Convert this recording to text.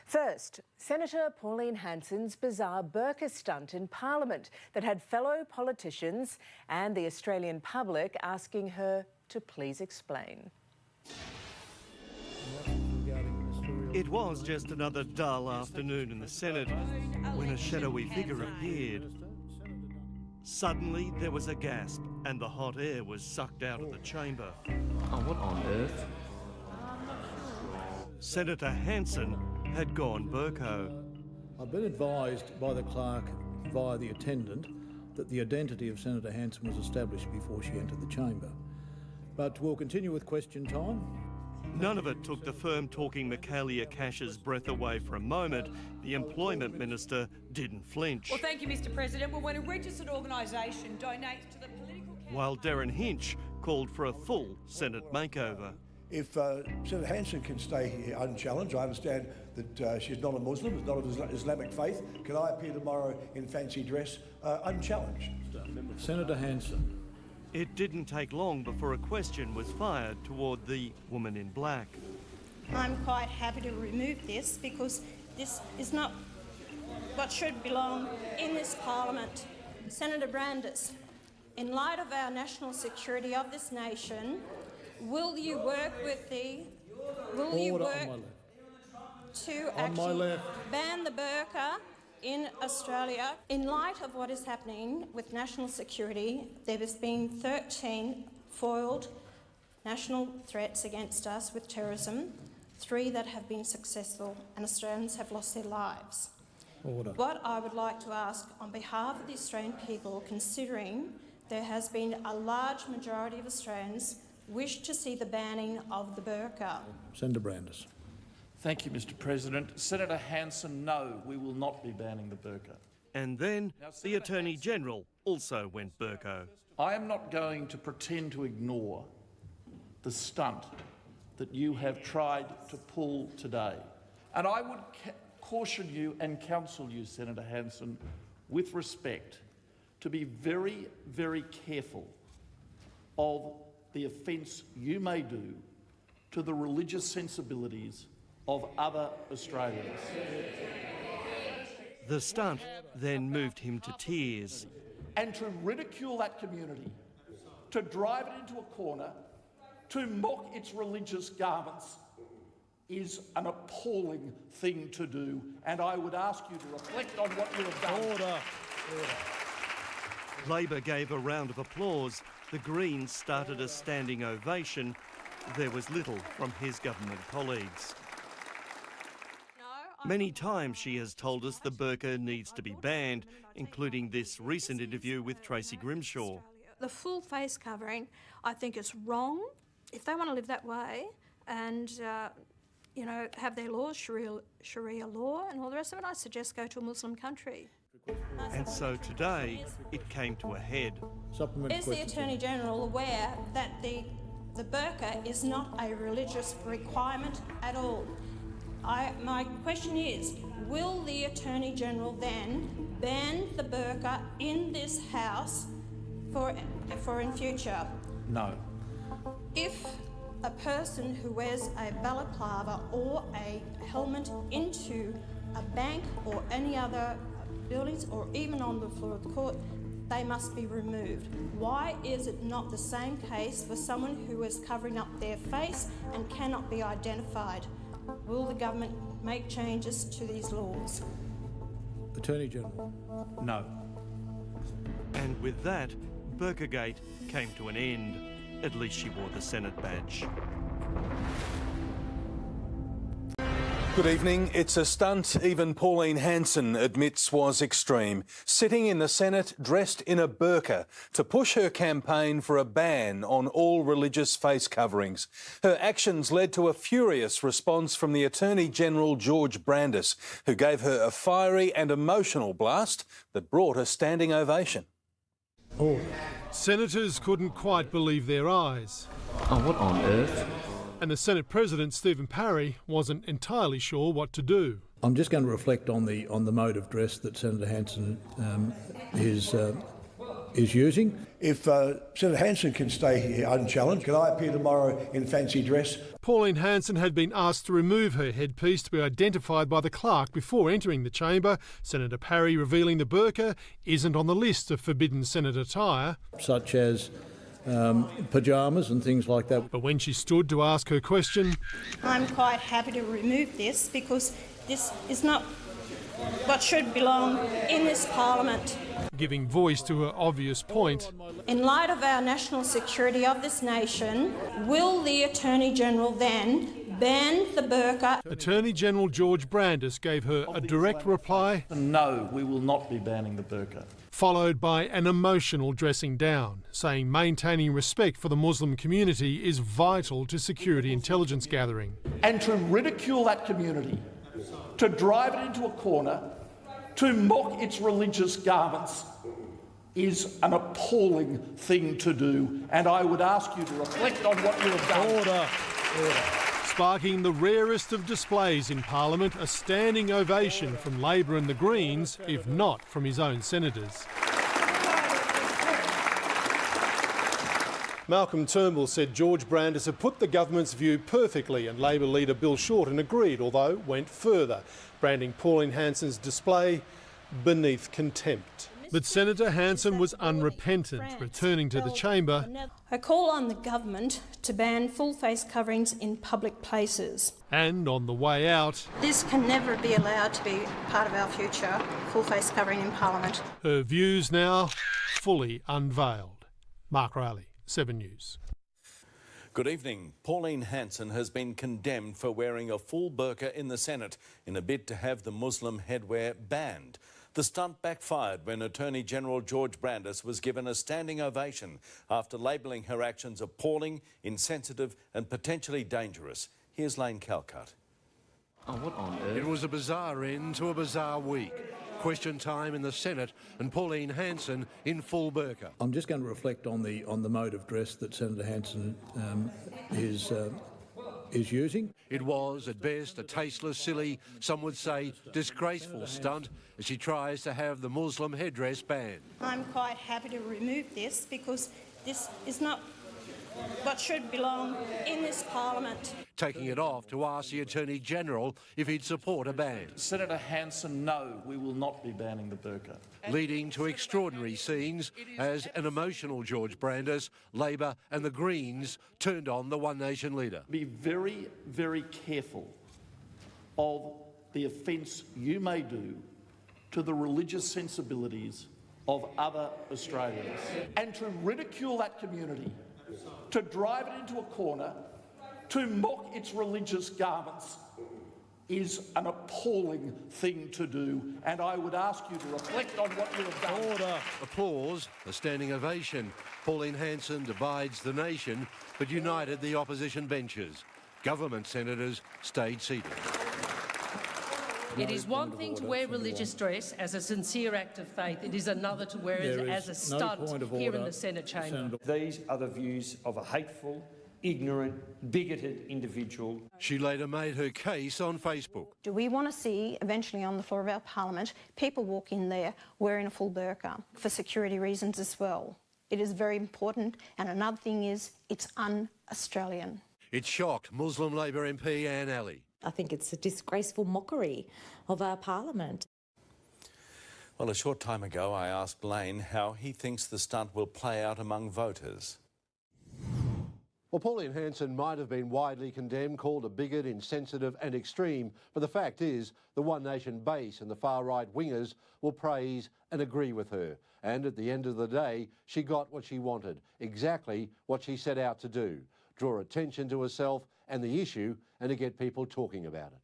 First, Senator Pauline Hanson's bizarre Burqa stunt in Parliament that had fellow politicians and the Australian public asking her to please explain. It was just another dull afternoon in the Senate when a shadowy figure appeared. Suddenly there was a gasp and the hot air was sucked out of the chamber. Oh, what on earth? Senator Hanson had gone Burqa. I've been advised by the clerk via the attendant that the identity of Senator Hanson was established before she entered the chamber. But we'll continue with question time. None of it took the firm-talking Michaelia Cash's breath away for a moment. The Employment Minister didn't flinch. Well, thank you, Mr President. Well, when a registered organisation donates to the political campaign... While Darren Hinch called for a full Senate makeover. If Senator Hanson can stay here unchallenged, I understand that she's not a Muslim, is not of Islamic faith. Can I appear tomorrow in fancy dress unchallenged? Senator Hanson. It didn't take long before a question was fired toward the woman in black. I'm quite happy to remove this because this is not what should belong in this Parliament. Senator Brandis, in light of our national security of this nation, will you work with the... to actually ban the burqa in Australia? In light of what is happening with national security, there has been 13 foiled national threats against us with terrorism, 3 that have been successful, and Australians have lost their lives. Order. What I would like to ask on behalf of the Australian people, considering there has been a large majority of Australians wish to see the banning of the burqa. Senator Brandis. Thank you, Mr President. Senator Hanson, no, we will not be banning the burqa. And then the Attorney-General also went burqa. I am not going to pretend to ignore the stunt that you have tried to pull today. And I would caution you and counsel you, Senator Hanson, with respect, to be very, very careful of the offence you may do to the religious sensibilities of other Australians. The stunt then moved him to tears. And to ridicule that community, to drive it into a corner, to mock its religious garments is an appalling thing to do, and I would ask you to reflect on what you have done. Order. Labor gave a round of applause. The Greens started a standing ovation. There was little from his government colleagues. Many times she has told us the burqa needs to be banned, including this recent interview with Tracy Grimshaw. The full face covering, I think it's wrong. If they want to live that way and, have their laws, Sharia law and all the rest of it, I suggest go to a Muslim country. And so today, it came to a head. Is the Attorney-General aware that the burqa is not a religious requirement at all? My question is, will the Attorney-General then ban the burqa in this House for in future? No. If a person who wears a balaclava or a helmet into a bank or any other buildings or even on the floor of the court, they must be removed. Why is it not the same case for someone who is covering up their face and cannot be identified? Will the government make changes to these laws? Attorney General. No. And with that, Burqagate came to an end. At least she wore the Senate badge. Good evening. It's a stunt even Pauline Hanson admits was extreme, sitting in the Senate dressed in a burqa to push her campaign for a ban on all religious face coverings. Her actions led to a furious response from the Attorney-General George Brandis, who gave her a fiery and emotional blast that brought a standing ovation. Oh. Senators couldn't quite believe their eyes. Oh, what on earth? And the Senate President, Stephen Parry, wasn't entirely sure what to do. I'm just going to reflect on the mode of dress that Senator Hanson is is using. If Senator Hanson can stay here unchallenged, can I appear tomorrow in fancy dress? Pauline Hanson had been asked to remove her headpiece to be identified by the clerk before entering the chamber. Senator Parry revealing the burqa isn't on the list of forbidden Senate attire, such as pyjamas and things like that. But when she stood to ask her question, I'm quite happy to remove this because this is not what should belong in this parliament. giving voice to her obvious point. In light of our national security of this nation, will the Attorney-General then ban the burqa? Attorney-General George Brandis gave her a direct reply. No, we will not be banning the burqa. Followed by an emotional dressing down, saying maintaining respect for the Muslim community is vital to security intelligence gathering. And to ridicule that community, to drive it into a corner, to mock its religious garments is an appalling thing to do, and I would ask you to reflect on what you have done. Order. Sparking the rarest of displays in Parliament, a standing ovation from Labor and the Greens, if not from his own senators. Malcolm Turnbull said George Brandis had put the government's view perfectly, and Labor leader Bill Shorten agreed, although went further, branding Pauline Hanson's display beneath contempt. But Senator Hanson was unrepentant, returning to the chamber. I call on the government to ban full face coverings in public places. And on the way out, This can never be allowed to be part of our future, full face covering in Parliament. her views now fully unveiled. Mark Riley, 7 News. Good evening. Pauline Hanson has been condemned for wearing a full burqa in the Senate in a bid to have the Muslim headwear banned. The stunt backfired when Attorney-General George Brandis was given a standing ovation after labelling her actions appalling, insensitive and potentially dangerous. Here's Lane Calcutt. Oh, what on earth? It was a bizarre end to a bizarre week. Question time in the Senate and Pauline Hanson in full burqa. I'm just going to reflect on the mode of dress that Senator Hanson is using. It was, at best, a tasteless, silly, some would say disgraceful stunt as she tries to have the Muslim headdress banned. I'm quite happy to remove this because this is not what should belong in this Parliament. Taking it off to ask the Attorney-General if he'd support a ban. Senator Hanson, no, we will not be banning the burqa. Leading to extraordinary scenes as an emotional George Brandis, Labor and the Greens turned on the One Nation leader. Be very, very careful of the offence you may do to the religious sensibilities of other Australians. And to ridicule that community, to drive it into a corner, to mock its religious garments is an appalling thing to do, and I would ask you to reflect on what you have done. Order. Applause, a standing ovation. Pauline Hanson divides the nation, but united the opposition benches. Government senators stayed seated. It is one thing to wear religious dress as a sincere act of faith. It is another to wear it as a stunt here in the Senate chamber. These are the views of a hateful, ignorant, bigoted individual. She later made her case on Facebook. Do we want to see, eventually on the floor of our Parliament, people walk in there wearing a full burqa for security reasons as well? It is very important, and another thing is it's un-Australian. It shocked Muslim Labor MP Anne Alley. I think it's a disgraceful mockery of our Parliament. Well, a short time ago I asked Lane how he thinks the stunt will play out among voters. Well, Pauline Hanson might have been widely condemned, called a bigot, insensitive and extreme, but the fact is the One Nation base and the far-right wingers will praise and agree with her. And at the end of the day, she got what she wanted, exactly what she set out to do, draw attention to herself and the issue and to get people talking about it.